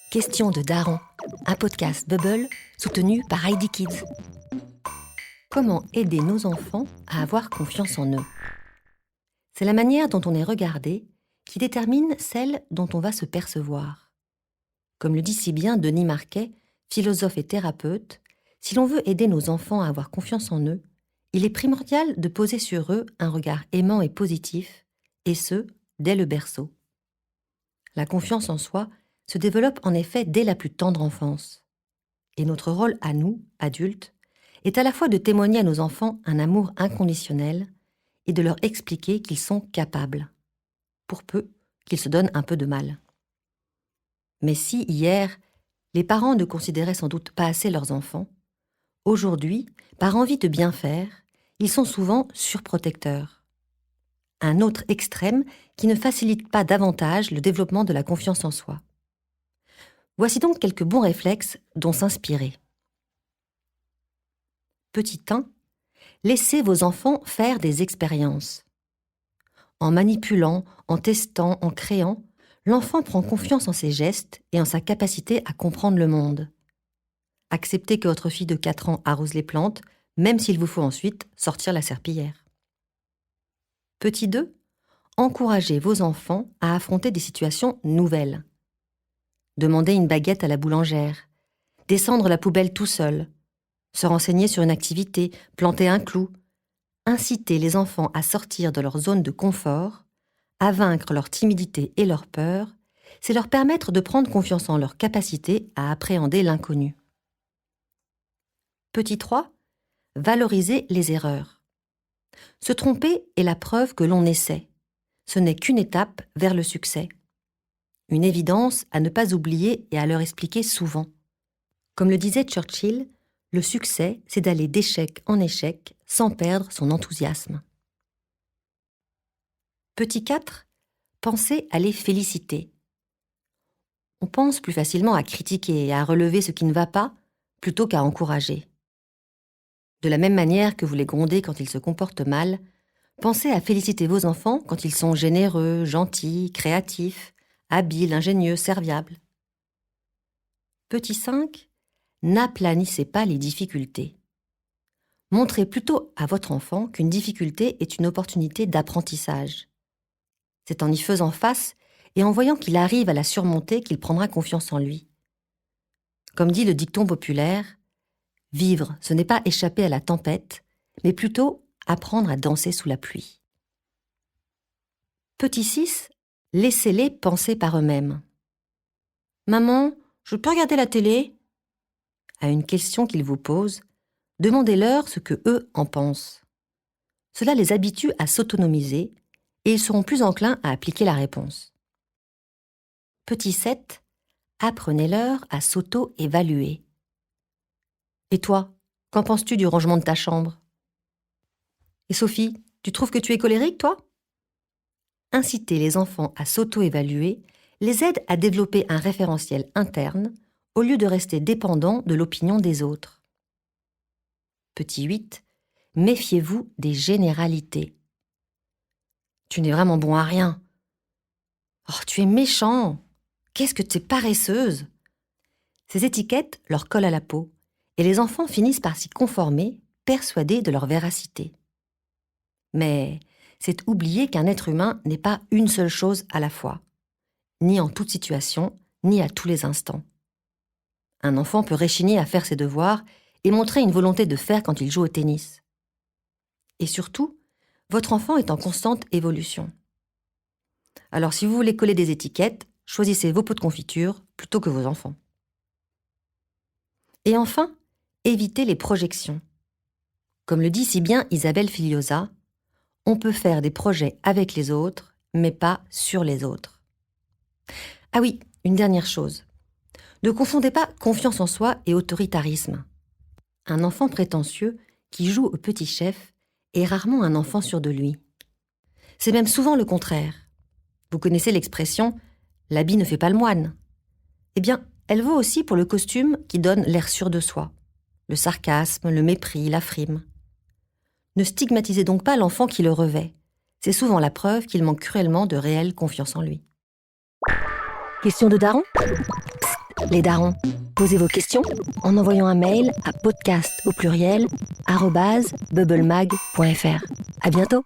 Question de Daron, un podcast Bubble soutenu par Heidi Kids. Comment aider nos enfants à avoir confiance en eux? C'est la manière dont on est regardé qui détermine celle dont on va se percevoir. Comme le dit si bien Denis Marquet, philosophe et thérapeute, si l'on veut aider nos enfants à avoir confiance en eux, il est primordial de poser sur eux un regard aimant et positif, et ce, dès le berceau. La confiance en soi se développe en effet dès la plus tendre enfance. Et notre rôle à nous, adultes, est à la fois de témoigner à nos enfants un amour inconditionnel et de leur expliquer qu'ils sont capables, pour peu qu'ils se donnent un peu de mal. Mais si, hier, les parents ne considéraient sans doute pas assez leurs enfants, aujourd'hui, par envie de bien faire, ils sont souvent surprotecteurs. Un autre extrême qui ne facilite pas davantage le développement de la confiance en soi. Voici donc quelques bons réflexes dont s'inspirer. Petit 1, laissez vos enfants faire des expériences. En manipulant, en testant, en créant, l'enfant prend confiance en ses gestes et en sa capacité à comprendre le monde. Acceptez que votre fille de 4 ans arrose les plantes, même s'il vous faut ensuite sortir la serpillière. Petit 2, encouragez vos enfants à affronter des situations nouvelles. Demander une baguette à la boulangère, descendre la poubelle tout seul, se renseigner sur une activité, planter un clou, inciter les enfants à sortir de leur zone de confort, à vaincre leur timidité et leur peur, c'est leur permettre de prendre confiance en leur capacité à appréhender l'inconnu. Petit 3, valoriser les erreurs. Se tromper est la preuve que l'on essaie. Ce n'est qu'une étape vers le succès. Une évidence à ne pas oublier et à leur expliquer souvent. Comme le disait Churchill, le succès, c'est d'aller d'échec en échec sans perdre son enthousiasme. Petit 4, pensez à les féliciter. On pense plus facilement à critiquer et à relever ce qui ne va pas, plutôt qu'à encourager. De la même manière que vous les grondez quand ils se comportent mal, pensez à féliciter vos enfants quand ils sont généreux, gentils, créatifs, habiles, ingénieux, serviables. Petit 5, n'aplanissez pas les difficultés. Montrez plutôt à votre enfant qu'une difficulté est une opportunité d'apprentissage. C'est en y faisant face et en voyant qu'il arrive à la surmonter qu'il prendra confiance en lui. Comme dit le dicton populaire, « Vivre, ce n'est pas échapper à la tempête, mais plutôt apprendre à danser sous la pluie. » Petit 6, laissez-les penser par eux-mêmes. « Maman, je peux regarder la télé ?» À une question qu'ils vous posent, demandez-leur ce que eux en pensent. Cela les habitue à s'autonomiser et ils seront plus enclins à appliquer la réponse. Petit 7, apprenez-leur à s'auto-évaluer. Et toi, qu'en penses-tu du rangement de ta chambre? Et Sophie, tu trouves que tu es colérique, toi? Inciter les enfants à s'auto-évaluer les aide à développer un référentiel interne au lieu de rester dépendants de l'opinion des autres. Petit 8, méfiez-vous des généralités. Tu n'es vraiment bon à rien. Oh, tu es méchant. Qu'est-ce que tu es paresseuse. Ces étiquettes leur collent à la peau et les enfants finissent par s'y conformer, persuadés de leur véracité. Mais c'est oublier qu'un être humain n'est pas une seule chose à la fois, ni en toute situation, ni à tous les instants. Un enfant peut réchigner à faire ses devoirs et montrer une volonté de faire quand il joue au tennis. Et surtout, votre enfant est en constante évolution. Alors si vous voulez coller des étiquettes, choisissez vos pots de confiture plutôt que vos enfants. Et enfin, évitez les projections. Comme le dit si bien Isabelle Filiosa, on peut faire des projets avec les autres, mais pas sur les autres. Ah oui, une dernière chose. Ne confondez pas confiance en soi et autoritarisme. Un enfant prétentieux qui joue au petit chef est rarement un enfant sûr de lui. C'est même souvent le contraire. Vous connaissez l'expression « l'habit ne fait pas le moine ». Eh bien, elle vaut aussi pour le costume qui donne l'air sûr de soi, le sarcasme, le mépris, la frime. Ne stigmatisez donc pas l'enfant qui le revêt. C'est souvent la preuve qu'il manque cruellement de réelle confiance en lui. Question de Daron ? Psst, Les darons, posez vos questions en envoyant un mail à podcast@bubblemag.fr. À bientôt!